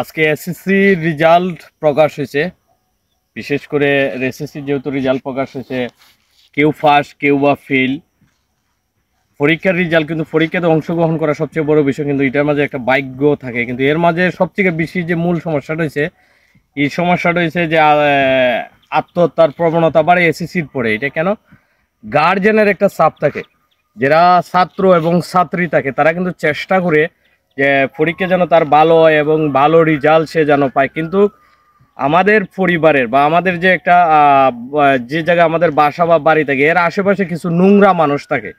আজকে SSC result প্রকাশ হয়েছে। বিশেষ করে এসএসসি যেহেতু রেজাল্ট প্রকাশ হয়েছে, কেউ ফার্স্ট কেউ বা ফেল। পরীক্ষার রেজাল্ট কিন্তু পরীক্ষাতে অংশগ্রহণ করা সবচেয়ে বড় বিষয়, কিন্তু এটার মাঝে একটা ভাগ্য থাকে। কিন্তু এর মাঝে সবথেকে বেশি যে মূল সমস্যাটা হয়েছে, এই সমস্যাটা হয়েছে যে আত্মহত্যার প্রবণতা বাড়ে এসএসসির পরে। এটা কেন? গার্জেনের একটা চাপ থাকে। যারা ছাত্র এবং ছাত্রী থাকে তারা কিন্তু চেষ্টা করে যে পরীক্ষা যেন তার ভালো হয় এবং ভালো রেজাল্ট সে যেন পায়। কিন্তু আমাদের পরিবারের বা আমাদের যে একটা যে জায়গায় আমাদের বাসা বা বাড়ি থাকে, এর আশেপাশে কিছু নোংরা মানুষ থাকে।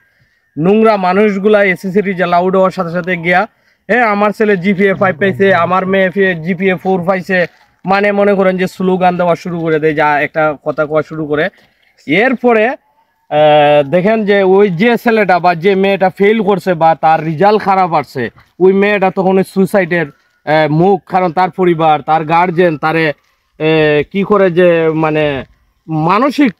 নোংরা মানুষগুলা এসএসসি রেজাল্ট আউট হওয়ার সাথে সাথে গিয়া, হ্যাঁ আমার ছেলে জিপিএ 5 পাইছে, আমার মেয়ে জিপিএ 4 পাইছে, মানে মনে করেন যে স্লোগান দেওয়া শুরু করে দেয়, যা একটা কথা কোয়া শুরু করে। এরপরে দেখেন যে ওই যে ছেলেটা বা যে মেয়েটা ফেল করছে বা তার রেজাল্ট খারাপ আসছে, ওই মেয়েটা তখন সুইসাইডের মুখ। কারণ তার পরিবার, তার গার্জেন তারে কি করে যে মানে মানসিক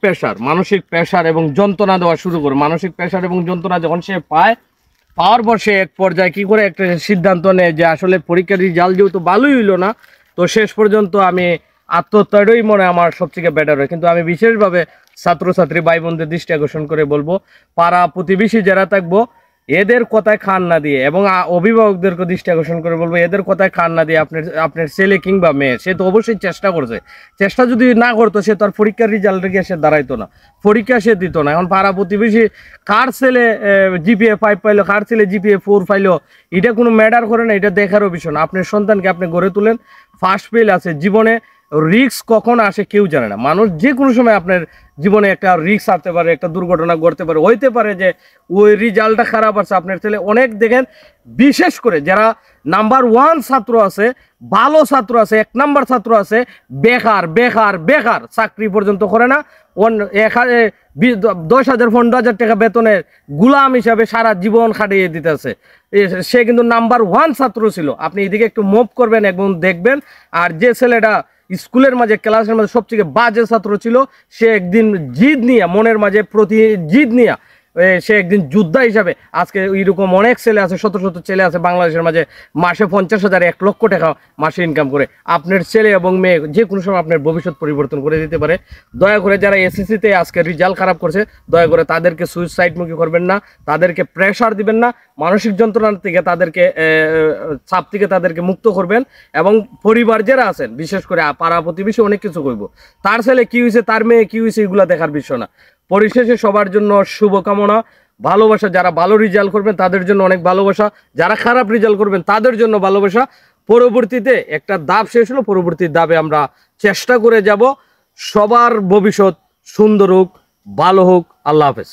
প্রেশার এবং যন্ত্রণা দেওয়া শুরু করে। মানসিক প্রেশার এবং যন্ত্রণা যখন সে পাওয়ার পর সে এক পর্যায়ে কি করে একটা সিদ্ধান্ত নেয় যে আসলে পরীক্ষার রেজাল্ট যেহেতু ভালোই হইলো না, তো শেষ পর্যন্ত আমি আত্মহত্যাটাই মনে আমার সবথেকে বেটার হয়। কিন্তু আমি বিশেষভাবে ছাত্রছাত্রী ভাই বোনদের দৃষ্টি আকর্ষণ করে বলবো, পাড়া প্রতিবেশী যারা থাকবো এদের কথায় খান না দিয়ে, এবং অভিভাবকদেরকে দৃষ্টি আকর্ষণ করে বলবো এদের কথায় খান না দিয়ে আপনার ছেলে কিংবা মেয়ে, সে তো অবশ্যই চেষ্টা করছে। চেষ্টা যদি না করতো সে তো আর পরীক্ষার রেজাল্টে গিয়ে সে দাঁড়াইতো না, পরীক্ষা সে দিত না। এখন পাড়া প্রতিবেশী কার ছেলে জিপিএ 5 পাইলো, কার ছেলে জিপিএ 4 পাইলো, এটা কোনো ম্যাটার করে না। এটা দেখারও বিষয় না। আপনার সন্তানকে আপনি গড়ে তুলেন। ফার্স্ট ফেল আছে জীবনে, রিস্ক কখন আসে কেউ জানে না। মানুষ যে কোনো সময় আপনার জীবনে একটা রিস্ক আসতে পারে, একটা দুর্ঘটনা ঘটতে পারে। হইতে পারে যে ওই রেজাল্টটা খারাপ আছে আপনার ছেলে। অনেক দেখেন, বিশেষ করে যারা নাম্বার 1 ছাত্র আছে, ভালো ছাত্র আছে, 1 নাম্বার ছাত্র আছে, বেকার চাকরি পর্যন্ত করে না, 10,000 15,000 টাকা বেতনের গুলাম হিসাবে সারা জীবন খাটিয়ে দিতেছে। সে কিন্তু নাম্বার 1 ছাত্র ছিল। আপনি এদিকে একটু মুভ করবেন এবং দেখবেন। আর যে ছেলেটা স্কুলের মাঝে ক্লাসের মাঝে সবথেকে বাজে ছাত্র ছিল, সে একদিন জিদ নিয়ে, মনের মাঝে প্রতি জিদ নিয়ে সে একদিন যোদ্ধা হিসাবে, আজকে এইরকম অনেক ছেলে আছে, শত শত ছেলে আছে বাংলাদেশের মাঝে, মাসে 50,000 1 লক্ষ টাকা মাসে ইনকাম করে। আপনার ছেলে এবং মেয়ে যে কোনো সময় আপনার ভবিষ্যৎ পরিবর্তন করে দিতে পারে। দয়া করে যারা এসএসসিতে আজকে রেজাল্ট খারাপ করছে, দয়া করে তাদেরকে সুইসাইডমুখী করবেন না, তাদেরকে প্রেশার দিবেন না, মানসিক যন্ত্রণা থেকে তাদেরকে চাপ থেকে তাদেরকে মুক্ত করবেন। এবং পরিবার যারা আছেন, বিশেষ করে পাড়া প্রতিবেশী অনেক কিছু করব, তার ছেলে কি হয়েছে, তার মেয়ে কি হয়েছে, এগুলা দেখার বিষয় না। পরিশেষে সবার জন্য শুভকামনা, ভালোবাসা। যারা ভালো রেজাল্ট করবেন তাদের জন্য অনেক ভালোবাসা, যারা খারাপ রেজাল্ট করবেন তাদের জন্য ভালোবাসা। পরবর্তীতে একটা ধাপ শেষ হলো, পরবর্তী ধাপে আমরা চেষ্টা করে যাব সবার ভবিষ্যৎ সুন্দর হোক, ভালো হোক। আল্লাহ হাফেজ।